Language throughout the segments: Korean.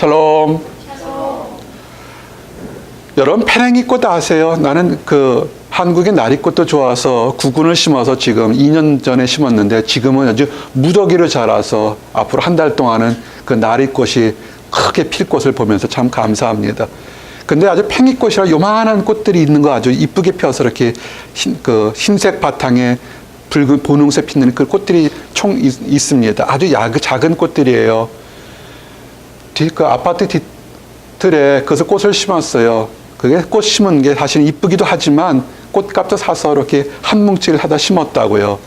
샬롬. 여러분 페랭이꽃 아세요? 나는 한국의 나리꽃도 좋아서 구근을 심어서 지금 2년 전에 심었는데 지금은 아주 무더기로 자라서 앞으로 한 달 동안은 그 나리꽃이 크게 필 것을 보면서 참 감사합니다. 근데 아주 팽이꽃이라 요만한 꽃들이 있는 거 아주 이쁘게 펴서 이렇게 흰색 바탕에 붉은 분홍색 피는 그 꽃들이 총 있습니다. 아주 작은 꽃들이에요. 그 아파트 뒤틀에 그래서 꽃을 심었어요. 그게 꽃 심은 게 사실은 이쁘기도 하지만 꽃값도 사서 이렇게 한 뭉치를 하다 심었다고요.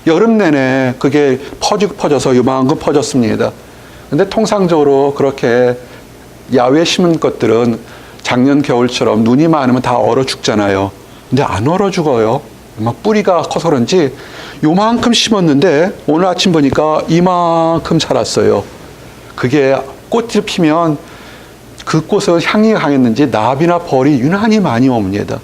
여름 내내 그게 퍼져서 요만큼 퍼졌습니다. 근데 통상적으로 그렇게 야외에 심은 것들은 작년 겨울처럼 눈이 많으면 다 얼어 죽잖아요. 근데 안 얼어 죽어요. 막 뿌리가 커서 그런지 요만큼 심었는데 오늘 아침 보니까 이만큼 자랐어요. 그게 꽃을 피면 그 꽃은 향이 강했는지 나비나 벌이 유난히 많이 옵니다.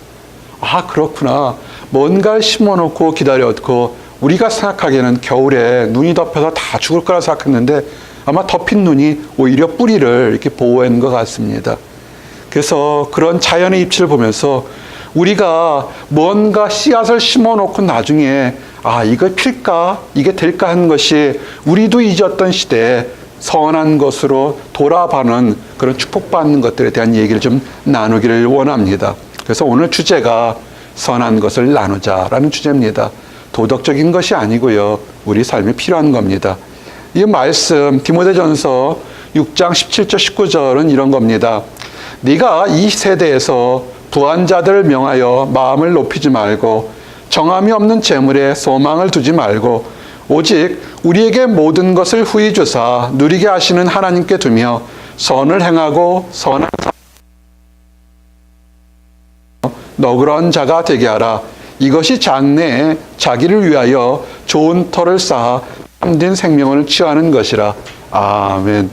아, 그렇구나. 뭔가를 심어놓고 기다렸고 우리가 생각하기에는 겨울에 눈이 덮여서 다 죽을 거라 생각했는데 아마 덮인 눈이 오히려 뿌리를 이렇게 보호하는 것 같습니다. 그래서 그런 자연의 입체를 보면서 우리가 뭔가 씨앗을 심어놓고 나중에 이거 필까? 이게 될까 하는 것이 우리도 잊었던 시대에 선한 것으로 돌아가는 그런 축복받는 것들에 대한 얘기를 좀 나누기를 원합니다. 그래서 오늘 주제가 선한 것을 나누자라는 주제입니다. 도덕적인 것이 아니고요. 우리 삶에 필요한 겁니다. 이 말씀 디모데전서 6장 17절 19절은 이런 겁니다. 네가 이 세대에서 부한 자들을 명하여 마음을 높이지 말고 정함이 없는 재물에 소망을 두지 말고 오직 우리에게 모든 것을 후히 주사 누리게 하시는 하나님께 두며 선을 행하고 선한 너그러운 자가 되게 하라. 이것이 장래에 자기를 위하여 좋은 터를 쌓아 참된 생명을 취하는 것이라. 아멘.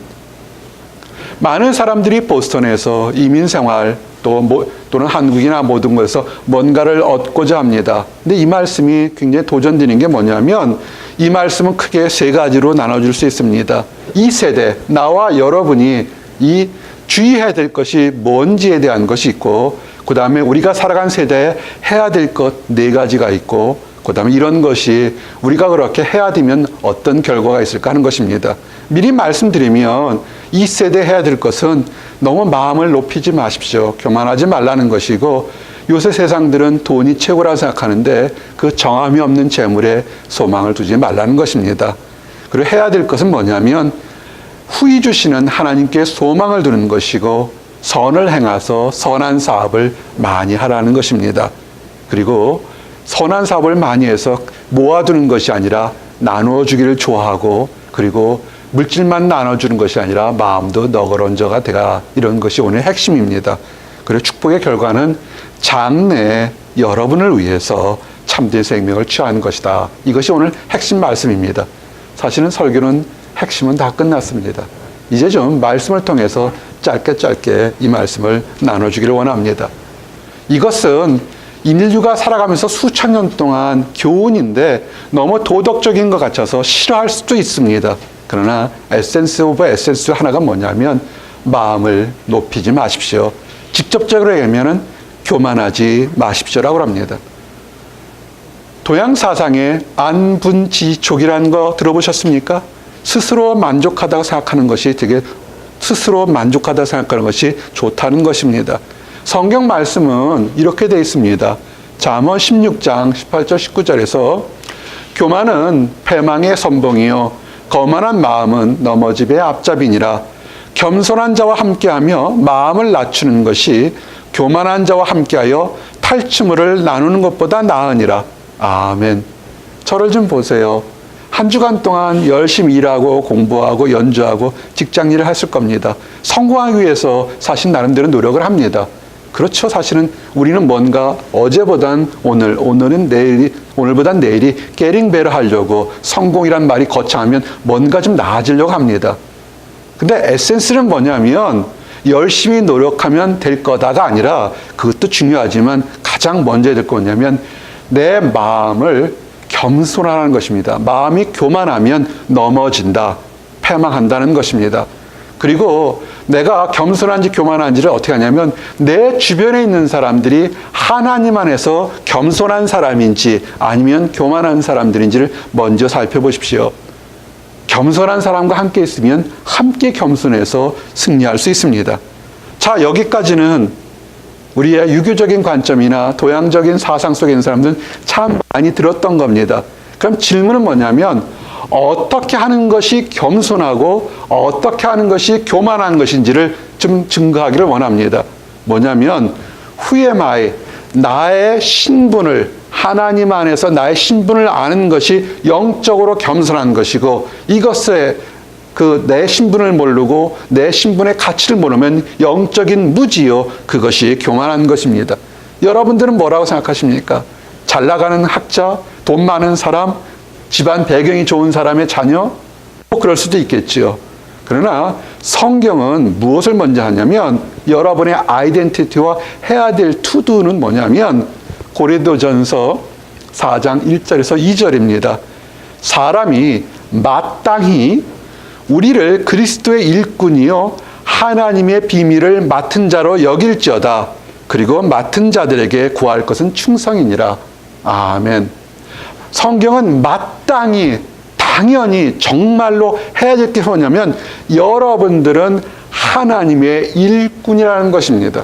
많은 사람들이 보스턴에서 이민생활 또는 한국이나 모든 곳에서 뭔가를 얻고자 합니다. 근데 이 말씀이 굉장히 도전되는 게 뭐냐면 이 말씀은 크게 세 가지로 나눠줄 수 있습니다. 이 세대, 나와 여러분이 이 주의해야 될 것이 뭔지에 대한 것이 있고 그 다음에 우리가 살아간 세대에 해야 될 것 네 가지가 있고 그 다음에 이런 것이 우리가 그렇게 해야 되면 어떤 결과가 있을까 하는 것입니다. 미리 말씀드리면 이 세대에 해야 될 것은 너무 마음을 높이지 마십시오. 교만하지 말라는 것이고 요새 세상들은 돈이 최고라고 생각하는데 그 정함이 없는 재물에 소망을 두지 말라는 것입니다. 그리고 해야 될 것은 뭐냐면 후히 주시는 하나님께 소망을 두는 것이고 선을 행해서 선한 사업을 많이 하라는 것입니다. 그리고 선한 사업을 많이 해서 모아두는 것이 아니라 나누어주기를 좋아하고 그리고 물질만 나눠주는 것이 아니라 마음도 너그러운 자가 되라. 이런 것이 오늘 핵심입니다. 그리고 축복의 결과는 장래에 여러분을 위해서 참된 생명을 취하는 것이다. 이것이 오늘 핵심 말씀입니다. 사실은 설교는 핵심은 다 끝났습니다. 이제 좀 말씀을 통해서 짧게 이 말씀을 나눠주기를 원합니다. 이것은 인류가 살아가면서 수천 년 동안 교훈인데 너무 도덕적인 것 같아서 싫어할 수도 있습니다. 그러나 에센스 오브 에센스 하나가 뭐냐면 마음을 높이지 마십시오. 직접적으로 얘기하면 교만하지 마십시오라고 합니다. 동양사상에 안분지족이라는 거 들어보셨습니까? 스스로 만족하다고 생각하는 것이 스스로 만족하다고 생각하는 것이 좋다는 것입니다. 성경 말씀은 이렇게 되어 있습니다. 잠언 16장 18절 19절에서 교만은 패망의 선봉이요 거만한 마음은 넘어짐의 앞잡이니라. 겸손한 자와 함께하며 마음을 낮추는 것이 교만한 자와 함께하여 탈취물을 나누는 것보다 나으니라. 아멘. 저를 좀 보세요. 한 주간 동안 열심히 일하고 공부하고 연주하고 직장 일을 했을 겁니다. 성공하기 위해서 사실 나름대로 노력을 합니다. 그렇죠. 사실은 우리는 뭔가 어제보단 오늘보단 내일이 getting better 하려고 성공이란 말이 거창하면 뭔가 좀 나아지려고 합니다. 근데 에센스는 뭐냐면 열심히 노력하면 될 거다가 아니라 그것도 중요하지만 가장 먼저 해야 될 거 뭐냐면 내 마음을 겸손하라는 것입니다. 마음이 교만하면 넘어진다, 패망한다는 것입니다. 그리고 내가 겸손한지 교만한지를 어떻게 하냐면 내 주변에 있는 사람들이 하나님 안에서 겸손한 사람인지 아니면 교만한 사람들인지를 먼저 살펴보십시오. 겸손한 사람과 함께 있으면 함께 겸손해서 승리할 수 있습니다. 자, 여기까지는 우리의 유교적인 관점이나 도양적인 사상 속에 있는 사람들은 참 많이 들었던 겁니다. 그럼 질문은 뭐냐면 어떻게 하는 것이 겸손하고 어떻게 하는 것이 교만한 것인지를 좀 증거하기를 원합니다. 뭐냐면 후에마이 나의 신분을 하나님 안에서 나의 신분을 아는 것이 영적으로 겸손한 것이고 이것에 내 신분을 모르고 내 신분의 가치를 모르면 영적인 무지요. 그것이 교만한 것입니다. 여러분들은 뭐라고 생각하십니까? 잘 나가는 학자, 돈 많은 사람, 집안 배경이 좋은 사람의 자녀? 그럴 수도 있겠지요. 그러나 성경은 무엇을 먼저 하냐면 여러분의 아이덴티티와 해야 될 투두는 뭐냐면 고린도전서 4장 1절에서 2절입니다. 사람이 마땅히 우리를 그리스도의 일꾼이요 하나님의 비밀을 맡은 자로 여길지어다. 그리고 맡은 자들에게 구할 것은 충성이니라. 아멘. 성경은 마땅히 당연히 정말로 해야 될 게 뭐냐면 여러분들은 하나님의 일꾼이라는 것입니다.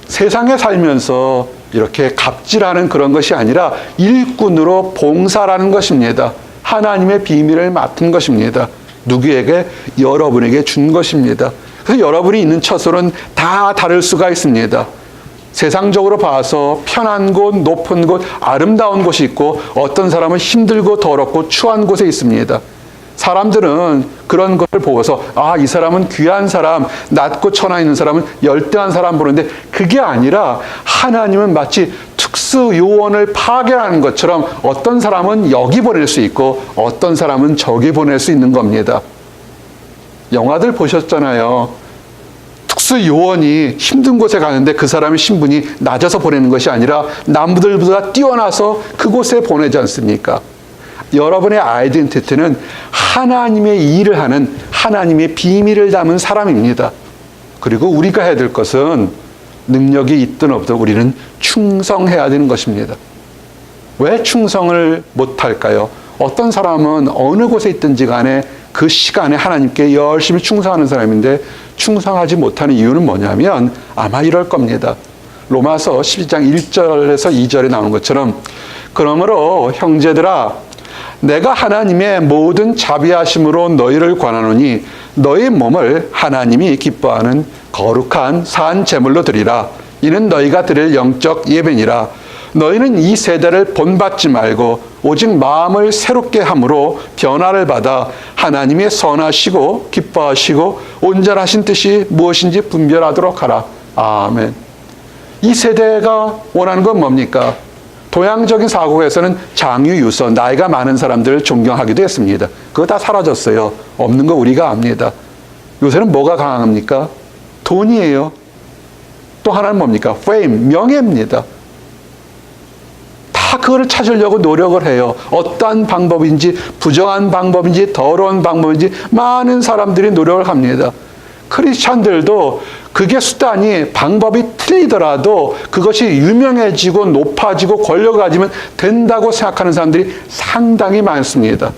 세상에 살면서 이렇게 갑질하는 그런 것이 아니라 일꾼으로 봉사라는 것입니다. 하나님의 비밀을 맡은 것입니다. 누구에게? 여러분에게 준 것입니다. 그래서 여러분이 있는 처소는 다 다를 수가 있습니다. 세상적으로 봐서 편한 곳, 높은 곳, 아름다운 곳이 있고 어떤 사람은 힘들고 더럽고 추한 곳에 있습니다. 사람들은 그런 것을 보고서 이 사람은 귀한 사람, 낮고 천하 있는 사람은 열등한 사람 보는데 그게 아니라 하나님은 마치 특수 요원을 파견하는 것처럼 어떤 사람은 여기 보낼 수 있고 어떤 사람은 저기 보낼 수 있는 겁니다. 영화들 보셨잖아요. 특수 요원이 힘든 곳에 가는데 그 사람의 신분이 낮아서 보내는 것이 아니라 남들보다 뛰어나서 그곳에 보내지 않습니까? 여러분의 아이덴티티는 하나님의 일을 하는 하나님의 비밀을 담은 사람입니다. 그리고 우리가 해야 될 것은 능력이 있든 없든 우리는 충성해야 되는 것입니다. 왜 충성을 못할까요? 어떤 사람은 어느 곳에 있든지 간에 그 시간에 하나님께 열심히 충성하는 사람인데 충성하지 못하는 이유는 뭐냐면 아마 이럴 겁니다. 로마서 12장 1절에서 2절에 나오는 것처럼 그러므로 형제들아 내가 하나님의 모든 자비하심으로 너희를 권하노니 너희 몸을 하나님이 기뻐하는 거룩한 산 제물로 드리라. 이는 너희가 드릴 영적 예배니라. 너희는 이 세대를 본받지 말고 오직 마음을 새롭게 함으로 변화를 받아 하나님의 선하시고 기뻐하시고 온전하신 뜻이 무엇인지 분별하도록 하라. 아멘. 이 세대가 원하는 건 뭡니까? 도양적인 사고에서는 장유유서, 나이가 많은 사람들을 존경하기도 했습니다. 그거 다 사라졌어요. 없는 거 우리가 압니다. 요새는 뭐가 강합니까? 돈이에요. 또 하나는 뭡니까? fame, 명예입니다. 다 그거를 찾으려고 노력을 해요. 어떠한 방법인지, 부정한 방법인지, 더러운 방법인지 많은 사람들이 노력을 합니다. 크리스찬들도 그게 수단이 방법이 틀리더라도 그것이 유명해지고 높아지고 권력을 가지면 된다고 생각하는 사람들이 상당히 많습니다.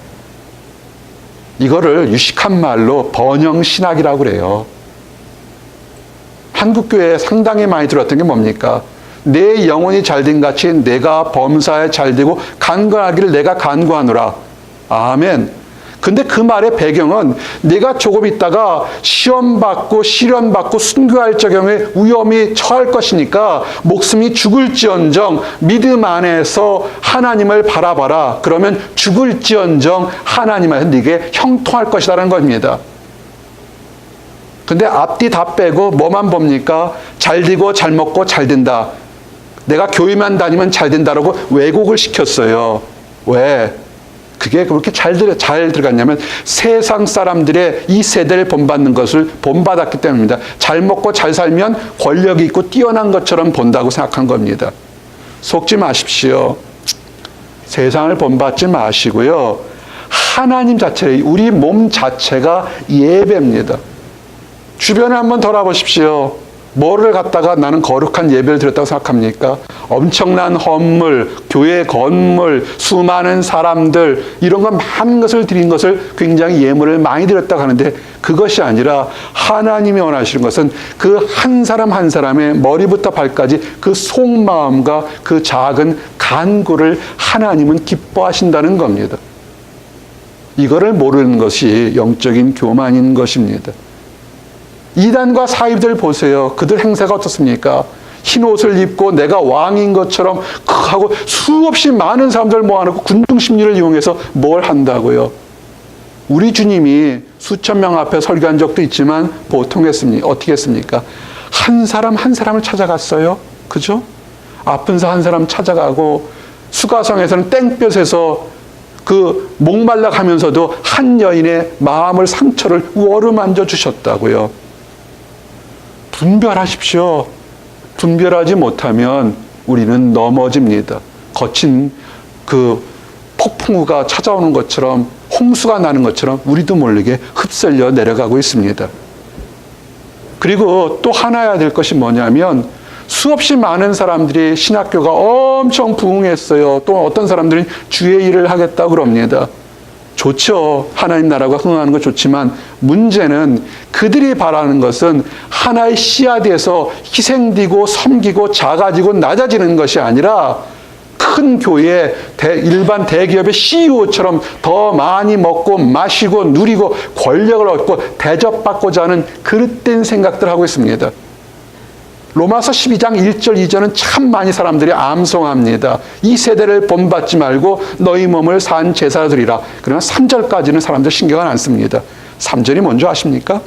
이거를 유식한 말로 번영신학이라고 그래요. 한국교회에 상당히 많이 들었던 게 뭡니까? 내 영혼이 잘된 같이 내가 범사에 잘되고 간구하기를 내가 간구하노라. 아멘. 근데 그 말의 배경은 내가 조금 있다가 시험받고 시련받고 순교할 적용에 위험이 처할 것이니까 목숨이 죽을지언정 믿음 안에서 하나님을 바라봐라. 그러면 죽을지언정 하나님 안에서 네게 형통할 것이라는 겁니다. 근데 앞뒤 다 빼고 뭐만 봅니까? 잘 되고 잘 먹고 잘 된다. 내가 교회만 다니면 잘 된다라고 왜곡을 시켰어요. 왜? 그게 그렇게 잘 들어갔냐면 세상 사람들의 이 세대를 본받는 것을 본받았기 때문입니다. 잘 먹고 잘 살면 권력이 있고 뛰어난 것처럼 본다고 생각한 겁니다. 속지 마십시오. 세상을 본받지 마시고요. 하나님 자체, 우리 몸 자체가 예배입니다. 주변에 한번 돌아보십시오. 뭐를 갖다가 나는 거룩한 예배를 드렸다고 생각합니까? 엄청난 헌물, 교회 건물, 수많은 사람들, 이런 것 많은 것을 드린 것을 굉장히 예물을 많이 드렸다고 하는데, 그것이 아니라 하나님이 원하시는 것은 그 한 사람 한 사람의 머리부터 발까지 그 속마음과 그 작은 간구를 하나님은 기뻐하신다는 겁니다. 이거를 모르는 것이 영적인 교만인 것입니다. 이단과 사이비들 보세요. 그들 행세가 어떻습니까? 흰 옷을 입고 내가 왕인 것처럼 하고 수없이 많은 사람들 모아놓고 군중 심리를 이용해서 뭘 한다고요? 우리 주님이 수천 명 앞에 설교한 적도 있지만 보통 어떻게 했습니까? 한 사람 한 사람을 찾아갔어요. 그죠? 아픈 한 사람 찾아가고, 수가성에서는 땡볕에서 그 목말라 가면서도 한 여인의 마음을 상처를 어루만져 주셨다고요. 분별하십시오. 분별하지 못하면 우리는 넘어집니다. 거친 그 폭풍우가 찾아오는 것처럼, 홍수가 나는 것처럼 우리도 모르게 흡설려 내려가고 있습니다. 그리고 또 하나 해야 될 것이 뭐냐면, 수없이 많은 사람들이 신학교가 엄청 부흥했어요. 또 어떤 사람들은 주의 일을 하겠다고 그럽니다. 좋죠. 하나님 나라가 흥하는 건 좋지만, 문제는 그들이 바라는 것은 하나의 씨앗에서 희생되고 섬기고 작아지고 낮아지는 것이 아니라, 큰 교회, 일반 대기업의 CEO처럼 더 많이 먹고 마시고 누리고 권력을 얻고 대접받고자 하는 그릇된 생각들을 하고 있습니다. 로마서 12장 1절 2절은 참 많이 사람들이 암송합니다. 이 세대를 본받지 말고 너희 몸을 산 제사로 드리라. 그러나 3절까지는 사람들 신경을 안 씁니다. 3절이 뭔지 아십니까?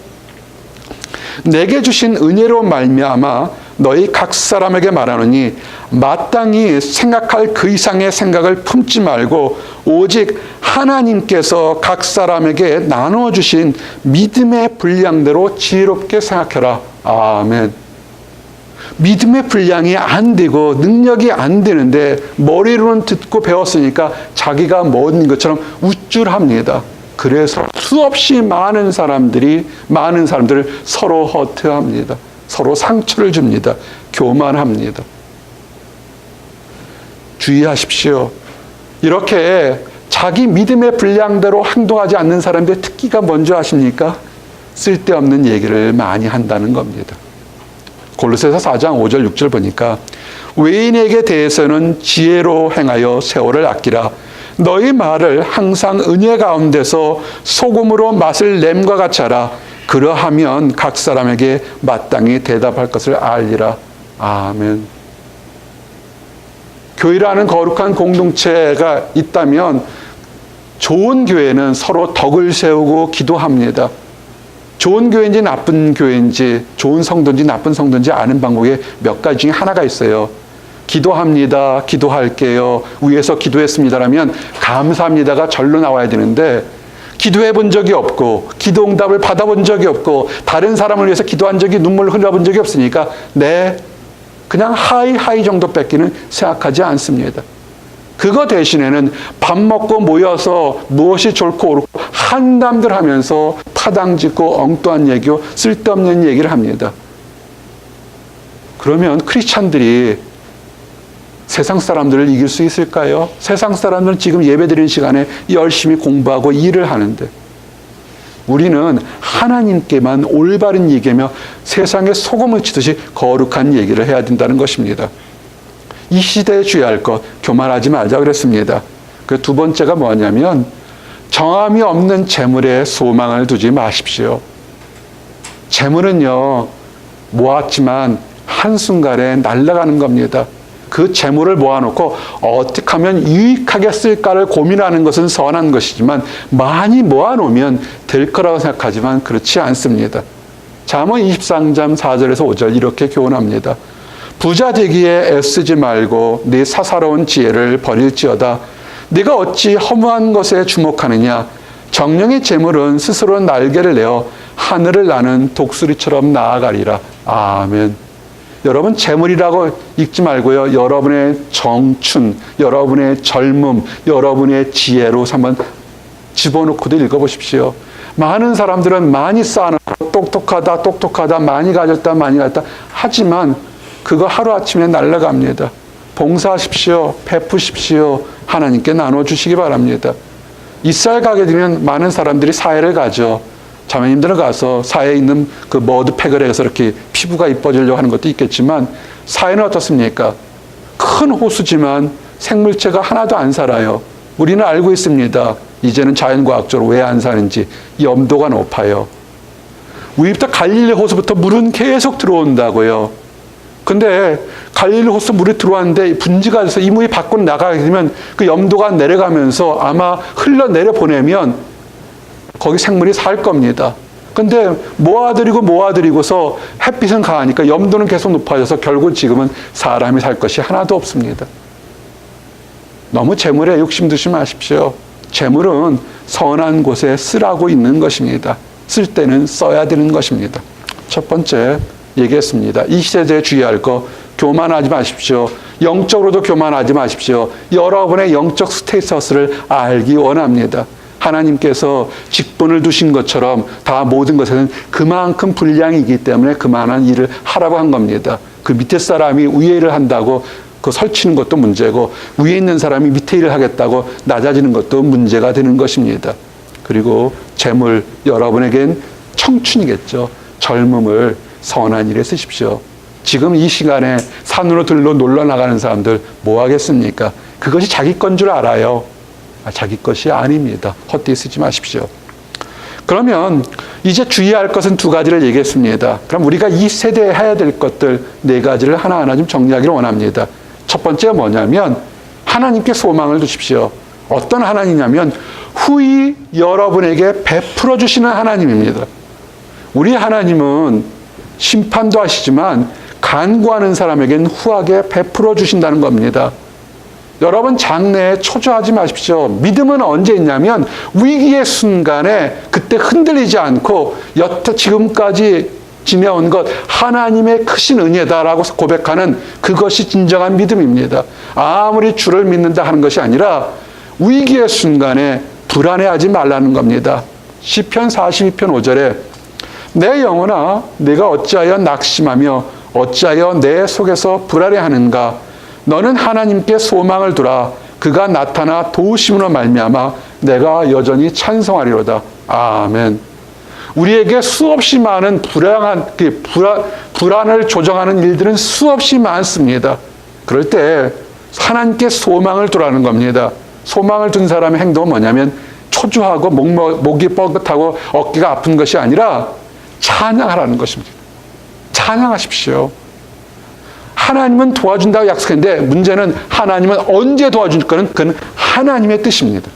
내게 주신 은혜로 말미암아 너희 각 사람에게 말하노니 마땅히 생각할 그 이상의 생각을 품지 말고 오직 하나님께서 각 사람에게 나누어 주신 믿음의 분량대로 지혜롭게 생각해라. 아멘. 믿음의 분량이 안 되고 능력이 안 되는데 머리로는 듣고 배웠으니까 자기가 뭔 것처럼 우쭐합니다. 그래서 수없이 많은 사람들을 서로 허트합니다. 서로 상처를 줍니다. 교만합니다. 주의하십시오. 이렇게 자기 믿음의 분량대로 행동하지 않는 사람들의 특기가 뭔지 아십니까? 쓸데없는 얘기를 많이 한다는 겁니다. 골로새서 4장 5절 6절 보니까 외인에게 대해서는 지혜로 행하여 세월을 아끼라. 너희 말을 항상 은혜 가운데서 소금으로 맛을 냄과 같이 하라. 그러하면 각 사람에게 마땅히 대답할 것을 알리라. 아멘. 교회라는 거룩한 공동체가 있다면 좋은 교회는 서로 덕을 세우고 기도합니다. 좋은 교회인지 나쁜 교회인지, 좋은 성도인지 나쁜 성도인지 아는 방법에 몇 가지 중에 하나가 있어요. 기도합니다. 기도할게요. 위에서 기도했습니다라면 감사합니다가 절로 나와야 되는데, 기도해 본 적이 없고 기도 응답을 받아본 적이 없고 다른 사람을 위해서 기도한 적이 눈물을 흘려본 적이 없으니까 그냥 하이 정도 뺏기는 생각하지 않습니다. 그거 대신에는 밥 먹고 모여서 무엇이 좋고 옳고 한담들 하면서 파당짓고 엉뚱한 얘기고 쓸데없는 얘기를 합니다. 그러면 크리스찬들이 세상 사람들을 이길 수 있을까요? 세상 사람들은 지금 예배드리는 시간에 열심히 공부하고 일을 하는데, 우리는 하나님께만 올바른 얘기하며 세상에 소금을 치듯이 거룩한 얘기를 해야 된다는 것입니다. 이 시대에 주의할 것, 교만하지 말자 그랬습니다. 그 두 번째가 뭐냐면, 정함이 없는 재물에 소망을 두지 마십시오. 재물은요, 모았지만 한순간에 날아가는 겁니다. 그 재물을 모아놓고 어떻게 하면 유익하게 쓸까를 고민하는 것은 선한 것이지만, 많이 모아놓으면 될 거라고 생각하지만 그렇지 않습니다. 잠언 23장 4절에서 5절 이렇게 교훈합니다. 부자 되기에 애쓰지 말고 네 사사로운 지혜를 버릴지어다. 네가 어찌 허무한 것에 주목하느냐. 정령의 재물은 스스로 날개를 내어 하늘을 나는 독수리처럼 나아가리라. 아멘. 여러분, 재물이라고 읽지 말고요, 여러분의 정춘, 여러분의 젊음, 여러분의 지혜로 한번 집어넣고도 읽어보십시오. 많은 사람들은 많이 쌓아놓고 똑똑하다, 많이 가졌다. 하지만 그거 하루아침에 날아갑니다. 봉사하십시오. 베푸십시오. 하나님께 나눠주시기 바랍니다. 이스라엘 가게 되면 많은 사람들이 사회를 가죠. 자매님들은 가서 사회에 있는 그 머드팩을 해서 이렇게 피부가 이뻐지려고 하는 것도 있겠지만, 사회는 어떻습니까? 큰 호수지만 생물체가 하나도 안 살아요. 우리는 알고 있습니다. 이제는 자연과학적으로 왜 안 사는지. 염도가 높아요. 위부터 갈릴리 호수부터 물은 계속 들어온다고요. 근데 갈릴리 호수 물이 들어왔는데 분지가 돼서 이 물이 밖으로 나가게 되면 그 염도가 내려가면서 아마 흘러내려 보내면 거기 생물이 살 겁니다. 근데 모아들이고서 햇빛은 강하니까 염도는 계속 높아져서 결국 지금은 사람이 살 것이 하나도 없습니다. 너무 재물에 욕심 두지 마십시오. 재물은 선한 곳에 쓰라고 있는 것입니다. 쓸 때는 써야 되는 것입니다. 첫 번째 얘기했습니다. 이 시대에 주의할 거, 교만하지 마십시오. 영적으로도 교만하지 마십시오. 여러분의 영적 스테이터스를 알기 원합니다. 하나님께서 직분을 두신 것처럼 다 모든 것에는 그만큼 분량이기 때문에 그만한 일을 하라고 한 겁니다. 그 밑에 사람이 위에 일을 한다고 그 설치는 것도 문제고, 위에 있는 사람이 밑에 일을 하겠다고 낮아지는 것도 문제가 되는 것입니다. 그리고 재물, 여러분에겐 청춘이겠죠. 젊음을 선한 일에 쓰십시오. 지금 이 시간에 산으로 들러 놀러 나가는 사람들 뭐 하겠습니까? 그것이 자기 건 줄 알아요. 자기 것이 아닙니다. 헛되이 쓰지 마십시오. 그러면 이제 주의할 것은 두 가지를 얘기했습니다. 그럼 우리가 이 세대에 해야 될 것들 네 가지를 하나하나 좀 정리하기를 원합니다. 첫 번째가 뭐냐면 하나님께 소망을 두십시오. 어떤 하나님이냐면 후히 여러분에게 베풀어 주시는 하나님입니다. 우리 하나님은 심판도 하시지만 간구하는 사람에겐 후하게 베풀어 주신다는 겁니다. 여러분 장래에 초조하지 마십시오. 믿음은 언제 있냐면 위기의 순간에 그때 흔들리지 않고 여태 지금까지 지내온 것 하나님의 크신 은혜다라고 고백하는 그것이 진정한 믿음입니다. 아무리 주를 믿는다 하는 것이 아니라 위기의 순간에 불안해하지 말라는 겁니다. 시편 42편 5절에 내 영혼아 내가 어찌하여 낙심하며 어찌하여 내 속에서 불안해하는가. 너는 하나님께 소망을 두라. 그가 나타나 도우심으로 말미암아 내가 여전히 찬송하리로다. 아멘. 우리에게 수없이 많은 불안을 조정하는 일들은 수없이 많습니다. 그럴 때 하나님께 소망을 두라는 겁니다. 소망을 둔 사람의 행동은 뭐냐면 초조하고 목이 뻐긋하고 어깨가 아픈 것이 아니라 찬양하라는 것입니다. 찬양하십시오. 하나님은 도와준다고 약속했는데 문제는 하나님은 언제 도와줄 거는 그건 하나님의 뜻입니다.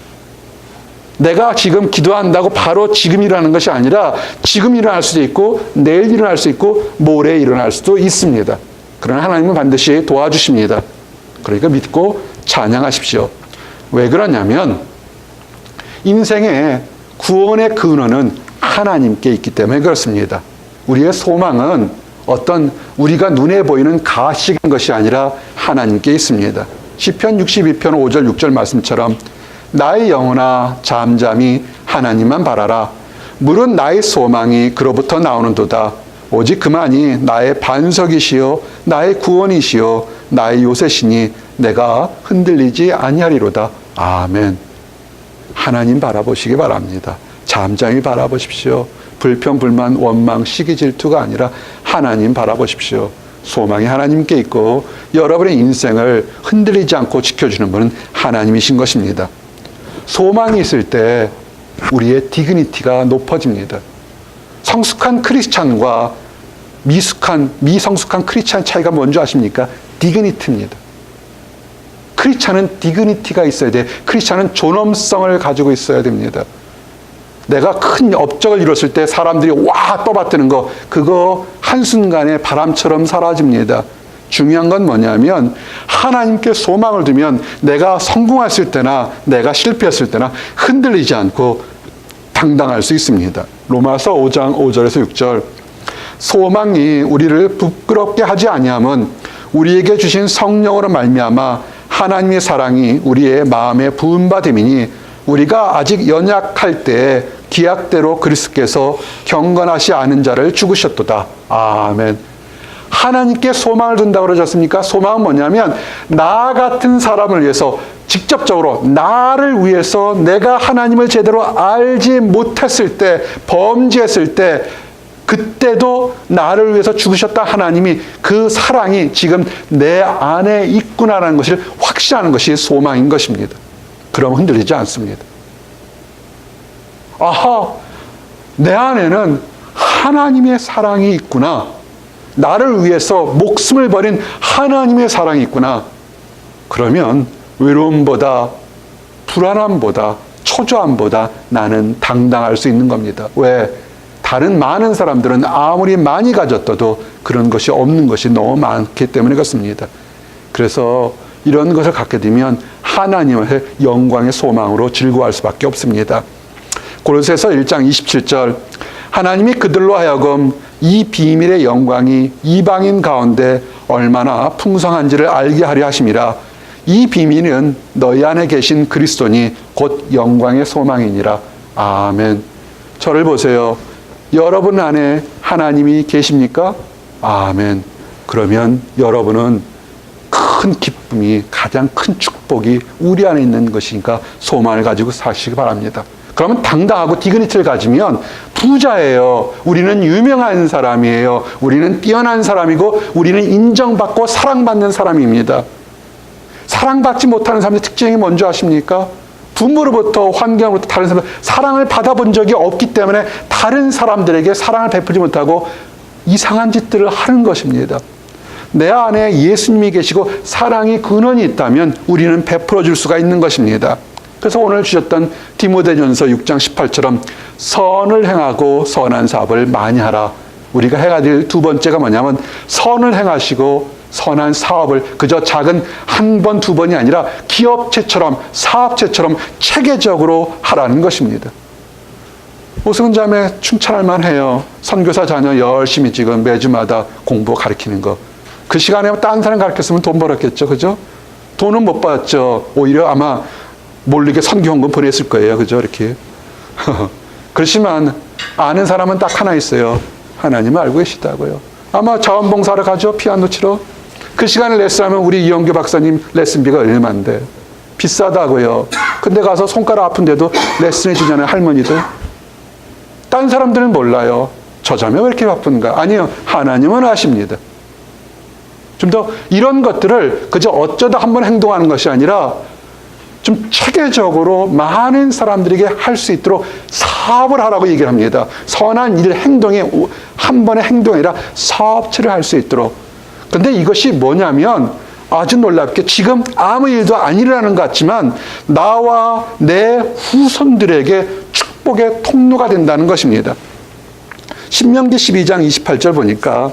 내가 지금 기도한다고 바로 지금 일어나는 것이 아니라 지금 일어날 수도 있고 내일 일어날 수 있고 모레 일어날 수도 있습니다. 그러나 하나님은 반드시 도와주십니다. 그러니까 믿고 찬양하십시오. 왜 그러냐면 인생의 구원의 근원은 하나님께 있기 때문에 그렇습니다. 우리의 소망은 어떤 우리가 눈에 보이는 가식인 것이 아니라 하나님께 있습니다. 시편 62편 5절 6절 말씀처럼 나의 영혼아 잠잠히 하나님만 바라라. 물은 나의 소망이 그로부터 나오는도다. 오직 그만이 나의 반석이시요 나의 구원이시요 나의 요새시니 내가 흔들리지 아니하리로다. 아멘. 하나님 바라보시기 바랍니다. 잠잠히 바라보십시오. 불평, 불만, 원망, 시기, 질투가 아니라 하나님 바라보십시오. 소망이 하나님께 있고 여러분의 인생을 흔들리지 않고 지켜주는 분은 하나님이신 것입니다. 소망이 있을 때 우리의 디그니티가 높아집니다. 성숙한 크리스찬과 미성숙한 크리스찬 차이가 뭔지 아십니까? 디그니티입니다. 크리스찬은 디그니티가 있어야 돼. 크리스찬은 존엄성을 가지고 있어야 됩니다. 내가 큰 업적을 이뤘을 때 사람들이 와 떠받드는 거, 그거 한순간에 바람처럼 사라집니다. 중요한 건 뭐냐면 하나님께 소망을 두면 내가 성공했을 때나 내가 실패했을 때나 흔들리지 않고 당당할 수 있습니다. 로마서 5장 5절에서 6절 소망이 우리를 부끄럽게 하지 아니함은 우리에게 주신 성령으로 말미암아 하나님의 사랑이 우리의 마음에 부은 바 됨이니 우리가 아직 연약할 때 기약대로 그리스도께서 경건하지 않은 자를 죽으셨도다. 아멘. 하나님께 소망을 둔다고 그러셨습니까? 소망은 뭐냐면 나 같은 사람을 위해서 직접적으로 나를 위해서 내가 하나님을 제대로 알지 못했을 때, 범죄했을 때, 그때도 나를 위해서 죽으셨다 하나님이 그 사랑이 지금 내 안에 있구나라는 것을 확신하는 것이 소망인 것입니다. 그럼 흔들리지 않습니다. 아하, 내 안에는 하나님의 사랑이 있구나. 나를 위해서 목숨을 버린 하나님의 사랑이 있구나. 그러면 외로움보다 불안함보다 초조함보다 나는 당당할 수 있는 겁니다. 왜? 다른 많은 사람들은 아무리 많이 가졌어도 그런 것이 없는 것이 너무 많기 때문에 그렇습니다. 그래서 이런 것을 갖게 되면 하나님의 영광의 소망으로 즐거워할 수밖에 없습니다. 고린도서 1장 27절 하나님이 그들로 하여금 이 비밀의 영광이 이방인 가운데 얼마나 풍성한지를 알게 하려 하심이라. 이 비밀은 너희 안에 계신 그리스도니 곧 영광의 소망이니라. 아멘. 저를 보세요. 여러분 안에 하나님이 계십니까? 아멘. 그러면 여러분은 큰 기쁨이, 가장 큰 축복이 우리 안에 있는 것이니까 소망을 가지고 사시기 바랍니다. 그러면 당당하고 디그니티를 가지면 부자예요. 우리는 유명한 사람이에요. 우리는 뛰어난 사람이고 우리는 인정받고 사랑받는 사람입니다. 사랑받지 못하는 사람의 특징이 뭔지 아십니까? 부모로부터 환경으로부터 다른 사람 사랑을 받아본 적이 없기 때문에 다른 사람들에게 사랑을 베풀지 못하고 이상한 짓들을 하는 것입니다. 내 안에 예수님이 계시고 사랑의 근원이 있다면 우리는 베풀어 줄 수가 있는 것입니다. 그래서 오늘 주셨던 디모데전서 6장 18처럼 선을 행하고 선한 사업을 많이 하라. 우리가 해야 될 두 번째가 뭐냐면 선을 행하시고 선한 사업을 그저 작은 한 번, 두 번이 아니라 기업체처럼 사업체처럼 체계적으로 하라는 것입니다. 오승훈 자매 칭찬할 만해요. 선교사 자녀 열심히 지금 매주마다 공부 가르치는 거. 그 시간에 다른 사람 가르쳤으면 돈 벌었겠죠. 그죠? 돈은 못 받았죠. 오히려 아마 몰리게 선교헌금 보냈을 거예요. 그죠? 이렇게. 그렇지만 아는 사람은 딱 하나 있어요. 하나님 알고 계시다고요. 아마 자원봉사를 가죠. 피아노 치러. 그 시간에 레슨하면 우리 이영규 박사님 레슨비가 얼마인데. 비싸다고요. 근데 가서 손가락 아픈데도 레슨해 주잖아요. 할머니들. 딴 사람들은 몰라요. 저 자매 왜 이렇게 바쁜가? 아니요. 하나님은 아십니다. 좀 더 이런 것들을 그저 어쩌다 한번 행동하는 것이 아니라 좀 체계적으로 많은 사람들에게 할 수 있도록 사업을 하라고 얘기를 합니다. 선한 일 행동에 한 번의 행동이 아니라 사업체를 할 수 있도록. 근데 이것이 뭐냐면 아주 놀랍게 지금 아무 일도 안 일어나는 것 같지만 나와 내 후손들에게 축복의 통로가 된다는 것입니다. 신명기 12장 28절 보니까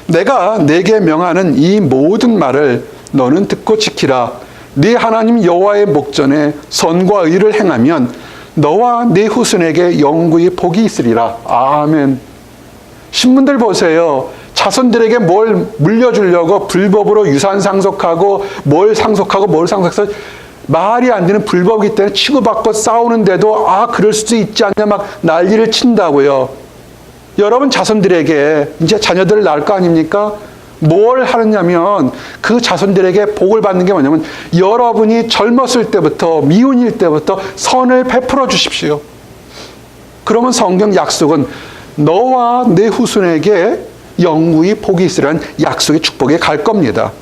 내가 내게 명하는 이 모든 말을 너는 듣고 지키라. 네 하나님 여호와의 목전에 선과 의를 행하면 너와 네 후손에게 영구히 복이 있으리라. 아멘. 신문들 보세요. 자손들에게 뭘 물려주려고 불법으로 유산 상속하고 뭘 상속해서 말이 안 되는 불법이기 때문에 치고받고 싸우는데도 그럴 수도 있지 않냐 막 난리를 친다고요. 여러분 자손들에게 이제 자녀들을 낳을 거 아닙니까? 뭘 하느냐면 그 자손들에게 복을 받는 게 뭐냐면 여러분이 젊었을 때부터 미운일 때부터 선을 베풀어 주십시오. 그러면 성경 약속은 너와 내 후손에게 영구히 복이 있으라는 약속의 축복에 갈 겁니다.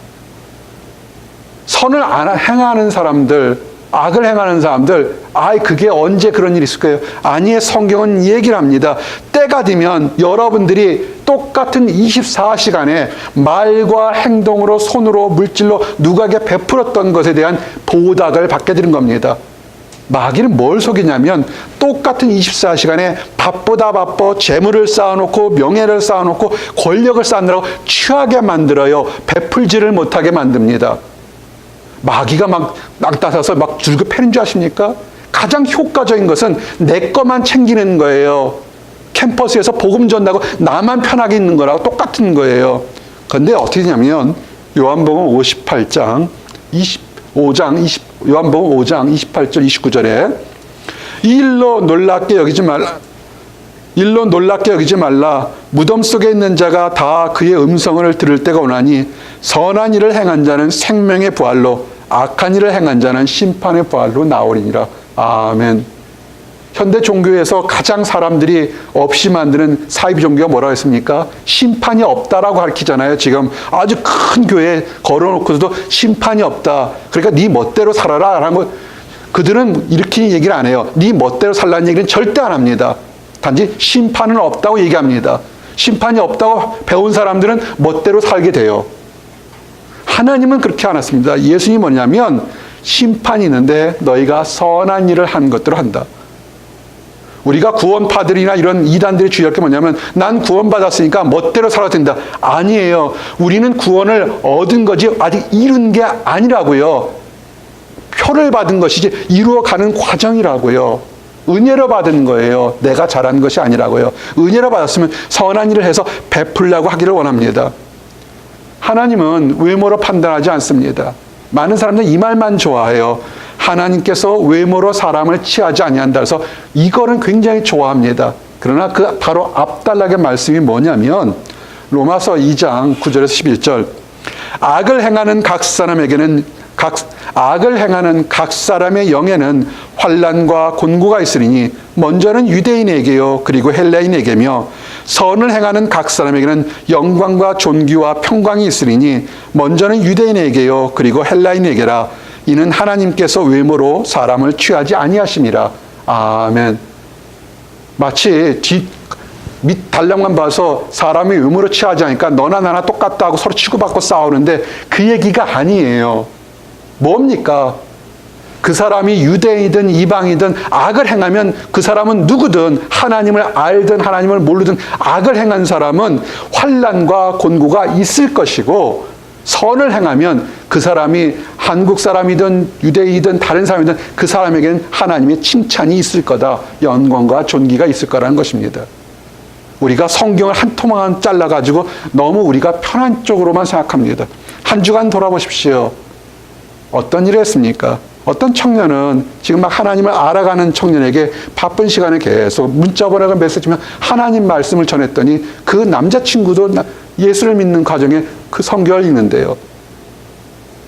선을 행하는 사람들, 악을 행하는 사람들, 그게 언제 그런 일이 있을 거예요? 아니에요. 성경은 얘기를 합니다. 때가 되면 여러분들이 똑같은 24시간에 말과 행동으로 손으로 물질로 누구에게 베풀었던 것에 대한 보답을 받게 되는 겁니다. 마귀는 뭘 속이냐면 똑같은 24시간에 밥보다 바빠 재물을 쌓아놓고 명예를 쌓아놓고 권력을 쌓느라고 취하게 만들어요. 베풀지를 못하게 만듭니다. 마귀가 막 낙따서서 막 줄그 패는 줄 아십니까? 가장 효과적인 것은 내 것만 챙기는 거예요. 캠퍼스에서 복음 전다고 나만 편하게 있는 거라고 똑같은 거예요. 그런데 어떻게 되냐면 요한복음 58장 25장 요한복음 5장 28절 29절에 이 일로 놀랍게 여기지 말라. 일로 놀랍게 여기지 말라. 무덤 속에 있는 자가 다 그의 음성을 들을 때가 오나니 선한 일을 행한 자는 생명의 부활로 악한 일을 행한 자는 심판의 부활로 나오리니라. 아멘. 현대 종교에서 가장 사람들이 없이 만드는 사이비 종교가 뭐라고 했습니까? 심판이 없다라고 가르치잖아요. 지금 아주 큰 교회에 걸어놓고서도 심판이 없다. 그러니까 네 멋대로 살아라 라는 거. 그들은 이렇게 얘기를 안 해요. 네 멋대로 살라는 얘기는 절대 안 합니다. 단지 심판은 없다고 얘기합니다. 심판이 없다고 배운 사람들은 멋대로 살게 돼요. 하나님은 그렇게 안 했습니다. 예수님이 뭐냐면 심판이 있는데 너희가 선한 일을 한 것들을 한다. 우리가 구원파들이나 이런 이단들이 주의할 게 뭐냐면 난 구원받았으니까 멋대로 살아도 된다. 아니에요. 우리는 구원을 얻은 거지 아직 이룬 게 아니라고요. 표를 받은 것이지 이루어가는 과정이라고요. 은혜로 받은 거예요. 내가 잘한 것이 아니라고요. 은혜로 받았으면 선한 일을 해서 베풀려고 하기를 원합니다. 하나님은 외모로 판단하지 않습니다. 많은 사람들은 이 말만 좋아해요. 하나님께서 외모로 사람을 취하지 아니한다. 그래서 이거는 굉장히 좋아합니다. 그러나 그 바로 앞달락의 말씀이 뭐냐면 로마서 2장 9절에서 11절 악을 행하는 각 사람의 영에는 환난과 곤고가 있으리니 먼저는 유대인에게요 그리고 헬라인에게며 선을 행하는 각 사람에게는 영광과 존귀와 평강이 있으리니 먼저는 유대인에게요 그리고 헬라인에게라. 이는 하나님께서 외모로 사람을 취하지 아니하심이라. 아멘. 마치 밑 달랑만 봐서 사람이 외모로 취하지 않으니까 너나 나나 똑같다 하고 서로 치고받고 싸우는데 그 얘기가 아니에요. 뭡니까? 그 사람이 유대인이든 이방이든 악을 행하면 그 사람은 누구든 하나님을 알든 하나님을 모르든 악을 행한 사람은 환난과 곤고가 있을 것이고 선을 행하면 그 사람이 한국 사람이든 유대인이든 다른 사람이든 그 사람에게는 하나님의 칭찬이 있을 거다. 영광과 존귀가 있을 거라는 것입니다. 우리가 성경을 한 토막만 잘라가지고 너무 우리가 편한 쪽으로만 생각합니다. 한 주간 돌아보십시오. 어떤 일을 했습니까? 어떤 청년은 지금 막 하나님을 알아가는 청년에게 바쁜 시간에 계속 문자 보내고 메시지면 하나님 말씀을 전했더니 그 남자친구도 예수를 믿는 과정에 그 성경을 읽는데요.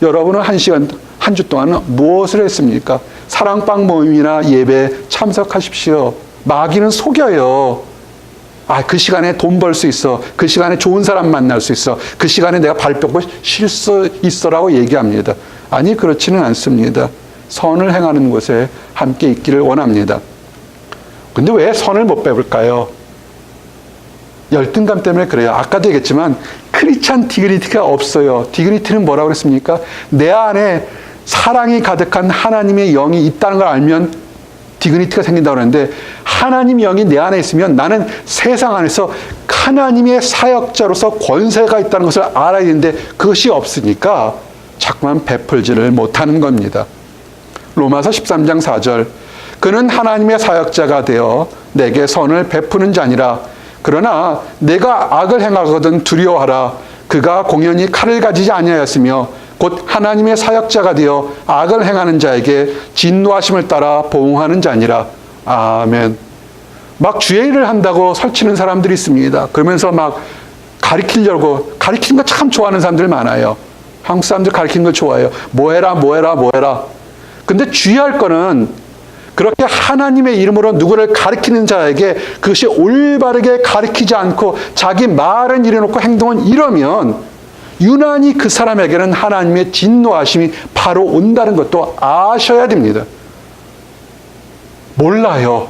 여러분은 한 주 동안은 무엇을 했습니까? 사랑방 모임이나 예배 참석하십시오. 마귀는 속여요. 그 시간에 돈 벌 수 있어. 그 시간에 좋은 사람 만날 수 있어. 그 시간에 내가 발벗고 쉴 수 있어라고 얘기합니다. 아니, 그렇지는 않습니다. 선을 행하는 곳에 함께 있기를 원합니다. 근데 왜 선을 못 배울까요? 열등감 때문에 그래요. 아까도 얘기했지만 크리스찬 디그니티가 없어요. 디그니티는 뭐라고 그랬습니까? 내 안에 사랑이 가득한 하나님의 영이 있다는 걸 알면 디그니티가 생긴다고 그러는데 하나님 영이 내 안에 있으면 나는 세상 안에서 하나님의 사역자로서 권세가 있다는 것을 알아야 되는데 그것이 없으니까 자꾸만 베풀지를 못하는 겁니다. 로마서 13장 4절 그는 하나님의 사역자가 되어 내게 선을 베푸는 자니라. 그러나 내가 악을 행하거든 두려워하라. 그가 공연히 칼을 가지지 아니하였으며 곧 하나님의 사역자가 되어 악을 행하는 자에게 진노하심을 따라 보응하는 자니라. 아멘. 막 주의 일을 한다고 설치는 사람들이 있습니다. 그러면서 막 가리키는 거 참 좋아하는 사람들 많아요. 한국 사람들 가리키는 걸 좋아해요. 뭐해라. 근데 주의할 거는 그렇게 하나님의 이름으로 누구를 가리키는 자에게 그것이 올바르게 가리키지 않고 자기 말은 이래놓고 행동은 이러면 유난히 그 사람에게는 하나님의 진노하심이 바로 온다는 것도 아셔야 됩니다. 몰라요.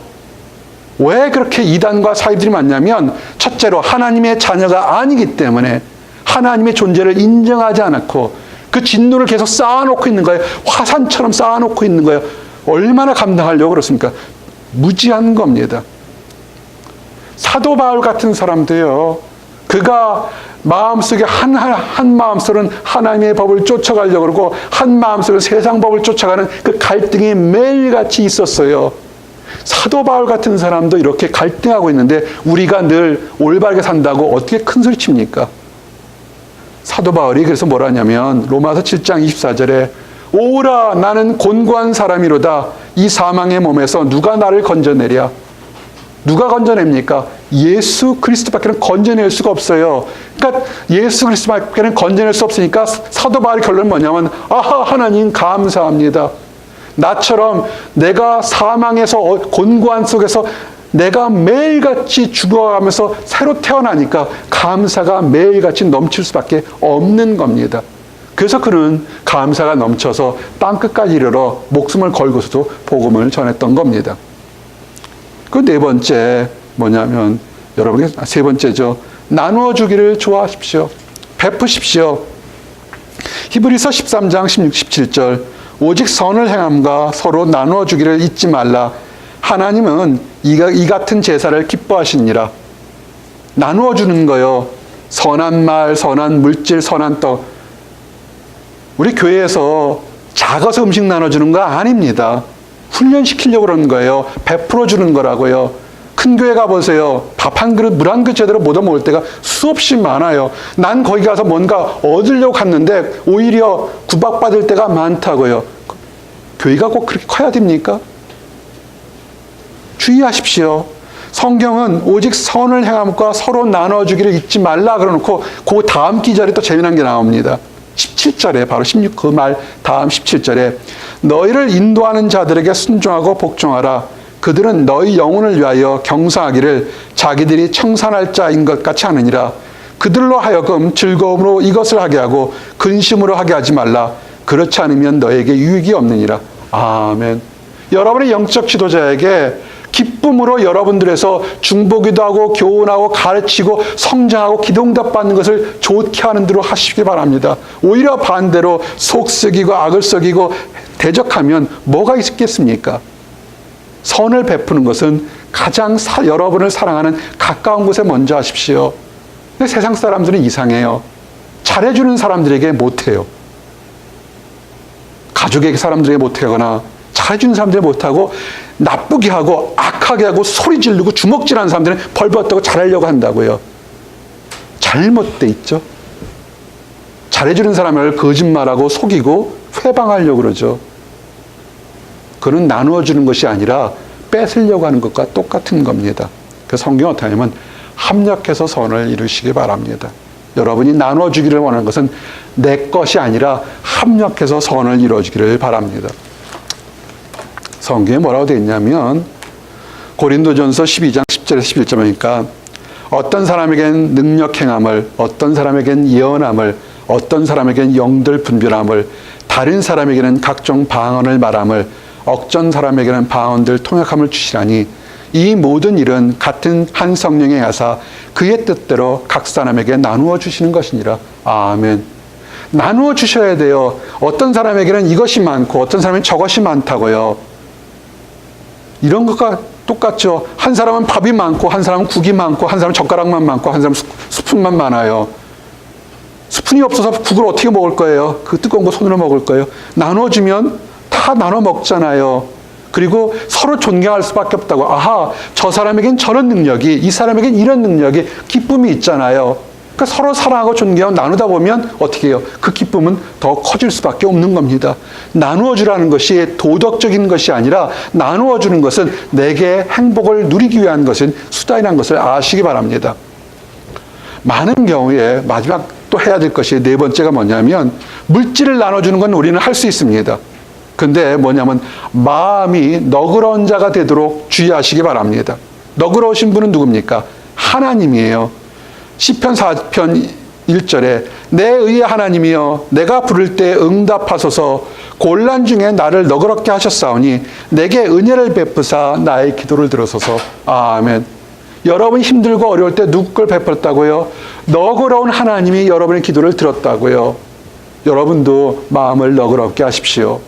왜 그렇게 이단과 사이들이 많냐면 첫째로 하나님의 자녀가 아니기 때문에 하나님의 존재를 인정하지 않고 그 진노를 계속 쌓아놓고 있는 거예요. 화산처럼 쌓아놓고 있는 거예요. 얼마나 감당하려고 그렇습니까? 무지한 겁니다. 사도 바울 같은 사람도요. 그가 마음속에 한 마음속은 하나님의 법을 쫓아가려고 그러고 한 마음속은 세상 법을 쫓아가는 그 갈등이 매일같이 있었어요. 사도 바울 같은 사람도 이렇게 갈등하고 있는데 우리가 늘 올바르게 산다고 어떻게 큰 소리 칩니까? 사도 바울이 그래서 뭐라 하냐면 로마서 7장 24절에 오라 나는 곤고한 사람이로다 이 사망의 몸에서 누가 나를 건져내랴? 누가 건져냅니까? 예수 그리스도밖에는 건져낼 수가 없어요. 그러니까 예수 그리스도밖에는 건져낼 수 없으니까 사도 바울의 결론은 뭐냐면, 아하, 하나님 감사합니다. 나처럼 내가 사망에서 곤고한 속에서 내가 매일같이 죽어가면서 새로 태어나니까 감사가 매일같이 넘칠 수밖에 없는 겁니다. 그래서 그는 감사가 넘쳐서 땅끝까지 이르러 목숨을 걸고서도 복음을 전했던 겁니다. 그 네 번째 뭐냐면, 여러분에게 세 번째죠. 나누어 주기를 좋아하십시오. 베푸십시오. 히브리서 13장 16, 17절 오직 선을 행함과 서로 나누어 주기를 잊지 말라. 하나님은 이 같은 제사를 기뻐하시니라. 나누어 주는 거요. 선한 말, 선한 물질, 선한 떡. 우리 교회에서 작아서 음식 나눠주는 거 아닙니다. 훈련시키려고 그러는 거예요. 베풀어 주는 거라고요. 큰 교회 가보세요. 밥 한 그릇, 물 한 그릇 제대로 못 얻어먹을 때가 수없이 많아요. 난 거기 가서 뭔가 얻으려고 갔는데 오히려 구박받을 때가 많다고요. 교회가 꼭 그렇게 커야 됩니까? 주의하십시오. 성경은 오직 선을 행함과 서로 나눠주기를 잊지 말라 그러놓고 그 다음 기절에 또 재미난 게 나옵니다. 17절에 바로 16 그 말 다음 17절에 너희를 인도하는 자들에게 순종하고 복종하라. 그들은 너희 영혼을 위하여 경성하기를 자기들이 청산할 자인 것 같이 하느니라. 그들로 하여금 즐거움으로 이것을 하게 하고 근심으로 하게 하지 말라. 그렇지 않으면 너에게 유익이 없느니라. 아멘. 여러분의 영적 지도자에게 기쁨으로 여러분들에서 중보기도 하고 교훈하고 가르치고 성장하고 기도응답 받는 것을 좋게 하는 대로 하시기 바랍니다. 오히려 반대로 속 썩이고 악을 썩이고 대적하면 뭐가 있겠습니까? 선을 베푸는 것은 가장 여러분을 사랑하는 가까운 곳에 먼저 하십시오. 근데 세상 사람들은 이상해요. 잘해주는 사람들에게 못해요. 가족에게 사람들에게 못하거나 잘해주는 사람들이 못하고 나쁘게 하고 악하게 하고 소리 지르고 주먹질하는 사람들은 벌벌 떠고 잘하려고 한다고요. 잘못돼 있죠. 잘해주는 사람을 거짓말하고 속이고 회방하려고 그러죠. 그는 나누어 주는 것이 아니라 뺏으려고 하는 것과 똑같은 겁니다. 그래서 성경은 어떻게 하냐면 합력해서 선을 이루시기 바랍니다. 여러분이 나누어 주기를 원하는 것은 내 것이 아니라 합력해서 선을 이루어주기를 바랍니다. 성경에 뭐라고 되어 있냐면 고린도전서 12장 10절에서 11절 보니까 어떤 사람에겐 능력 행함을, 어떤 사람에겐 예언함을, 어떤 사람에겐 영들 분별함을, 다른 사람에게는 각종 방언을 말함을, 어떤 사람에게는 방언들 통역함을 주시라니 이 모든 일은 같은 한 성령의 하사 그의 뜻대로 각 사람에게 나누어 주시는 것이니라. 아멘. 나누어 주셔야 돼요. 어떤 사람에게는 이것이 많고 어떤 사람은 저것이 많다고요. 이런 것과 똑같죠. 한 사람은 밥이 많고 한 사람은 국이 많고 한 사람은 젓가락만 많고 한 사람은 스푼만 많아요. 스푼이 없어서 국을 어떻게 먹을 거예요? 그 뜨거운 거 손으로 먹을 거예요? 나눠주면 다 나눠 먹잖아요. 그리고 서로 존경할 수밖에 없다고. 아하, 저 사람에겐 저런 능력이, 이 사람에겐 이런 능력이, 기쁨이 있잖아요. 그러니까 서로 사랑하고 존경하고 나누다 보면 어떻게 해요? 그 기쁨은 더 커질 수밖에 없는 겁니다. 나누어 주라는 것이 도덕적인 것이 아니라 나누어 주는 것은 내게 행복을 누리기 위한 것은 수단이라는 것을 아시기 바랍니다. 많은 경우에 마지막 또 해야 될 것이 네 번째가 뭐냐면 물질을 나눠주는 건 우리는 할 수 있습니다. 근데 뭐냐면 마음이 너그러운 자가 되도록 주의하시기 바랍니다. 너그러우신 분은 누굽니까? 하나님이에요. 시편 4편 1절에 내 의의 하나님이여 내가 부를 때 응답하소서 곤란 중에 나를 너그럽게 하셨사오니 내게 은혜를 베푸사 나의 기도를 들으소서. 아멘. 여러분이 힘들고 어려울 때 누구 걸 베풀었다고요? 너그러운 하나님이 여러분의 기도를 들었다고요. 여러분도 마음을 너그럽게 하십시오.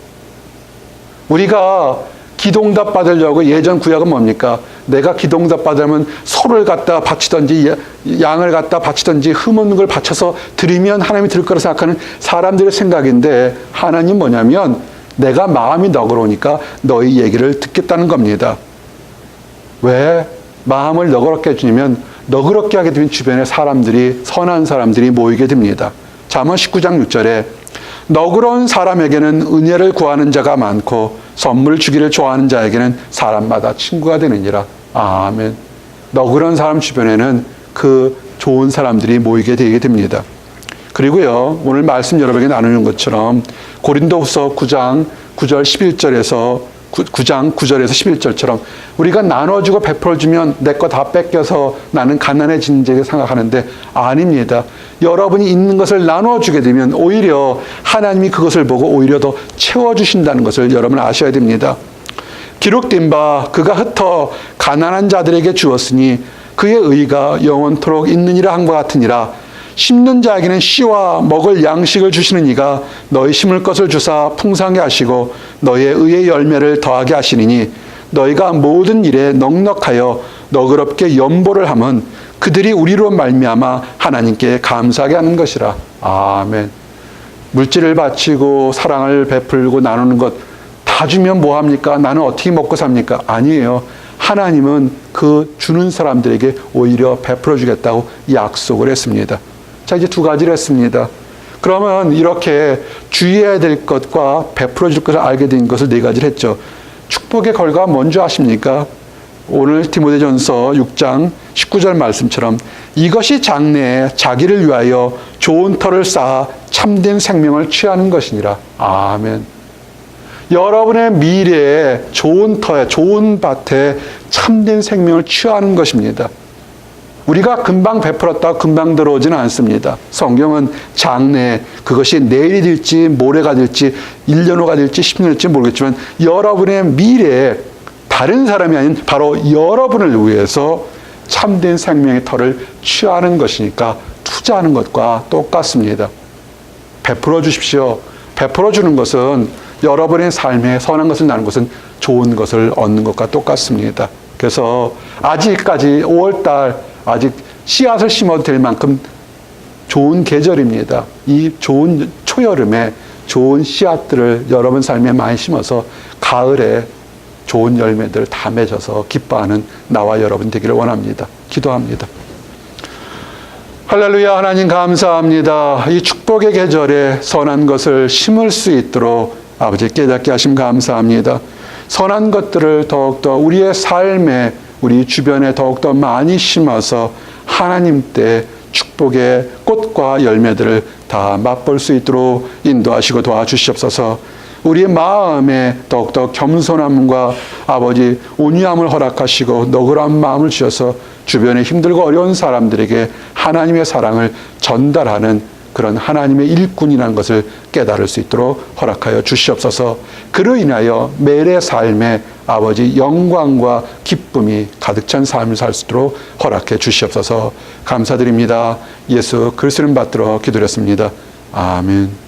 우리가 기도응답 받으려고 예전 구약은 뭡니까? 내가 기도응답 받으려면 소를 갖다 바치든지 양을 갖다 바치든지 흠없는 걸 바쳐서 드리면 하나님이 들을 거라 생각하는 사람들의 생각인데 하나님 뭐냐면 내가 마음이 너그러우니까 너희 얘기를 듣겠다는 겁니다. 왜? 마음을 너그럽게 해주면 너그럽게 하게 되면 주변에 사람들이 선한 사람들이 모이게 됩니다. 잠언 19장 6절에 너그러운 사람에게는 은혜를 구하는 자가 많고 선물 주기를 좋아하는 자에게는 사람마다 친구가 되느니라. 아멘. 너그러운 사람 주변에는 그 좋은 사람들이 모이게 되게 됩니다. 그리고요, 오늘 말씀 여러분에게 나누는 것처럼 고린도후서 9장 9절 11절에서 9장 9절에서 11절처럼 우리가 나눠주고 베풀어주면 내 거 다 뺏겨서 나는 가난해진 지 생각하는데 아닙니다. 여러분이 있는 것을 나눠주게 되면 오히려 하나님이 그것을 보고 오히려 더 채워주신다는 것을 여러분 아셔야 됩니다. 기록된 바 그가 흩어 가난한 자들에게 주었으니 그의 의가 영원토록 있느니라 한 것 같으니라. 심는 자에게는 씨와 먹을 양식을 주시는 이가 너희 심을 것을 주사 풍성하게 하시고 너희의 의의 열매를 더하게 하시리니 너희가 모든 일에 넉넉하여 너그럽게 연보를 하면 그들이 우리로 말미암아 하나님께 감사하게 하는 것이라. 아멘. 물질을 바치고 사랑을 베풀고 나누는 것 다 주면 뭐합니까? 나는 어떻게 먹고 삽니까? 아니에요. 하나님은 그 주는 사람들에게 오히려 베풀어 주겠다고 약속을 했습니다. 자, 이제 두 가지를 했습니다. 그러면 이렇게 주의해야 될 것과 베풀어 줄 것을 알게 된 것을 네 가지를 했죠. 축복의 결과가 뭔지 아십니까? 오늘 디모데전서 6장 19절 말씀처럼 이것이 장래에 자기를 위하여 좋은 터를 쌓아 참된 생명을 취하는 것이니라. 아멘. 여러분의 미래에 좋은 터에 좋은 밭에 참된 생명을 취하는 것입니다. 우리가 금방 베풀었다고 금방 들어오지는 않습니다. 성경은 장래, 그것이 내일이 될지 모레가 될지 1년 후가 될지 10년 될지 모르겠지만 여러분의 미래에 다른 사람이 아닌 바로 여러분을 위해서 참된 생명의 터를 취하는 것이니까 투자하는 것과 똑같습니다. 베풀어 주십시오. 베풀어 주는 것은 여러분의 삶에 선한 것을 나누는 것은 좋은 것을 얻는 것과 똑같습니다. 그래서 아직까지 5월달 아직 씨앗을 심어도 될 만큼 좋은 계절입니다. 이 좋은 초여름에 좋은 씨앗들을 여러분 삶에 많이 심어서 가을에 좋은 열매들을 다 맺어서 기뻐하는 나와 여러분 되기를 원합니다. 기도합니다. 할렐루야. 하나님 감사합니다. 이 축복의 계절에 선한 것을 심을 수 있도록 아버지 깨닫게 하심 감사합니다. 선한 것들을 더욱더 우리의 삶에 우리 주변에 더욱더 많이 심어서 하나님 때 축복의 꽃과 열매들을 다 맛볼 수 있도록 인도하시고 도와주시옵소서. 우리의 마음에 더욱더 겸손함과 아버지 온유함을 허락하시고 너그러운 마음을 주셔서 주변에 힘들고 어려운 사람들에게 하나님의 사랑을 전달하는 그런 하나님의 일꾼이라는 것을 깨달을 수 있도록 허락하여 주시옵소서. 그로 인하여 매일의 삶에 아버지 영광과 기쁨이 가득 찬 삶을 살 수 있도록 허락해 주시옵소서. 감사드립니다. 예수 그리스도를 받들어 기도했습니다. 아멘.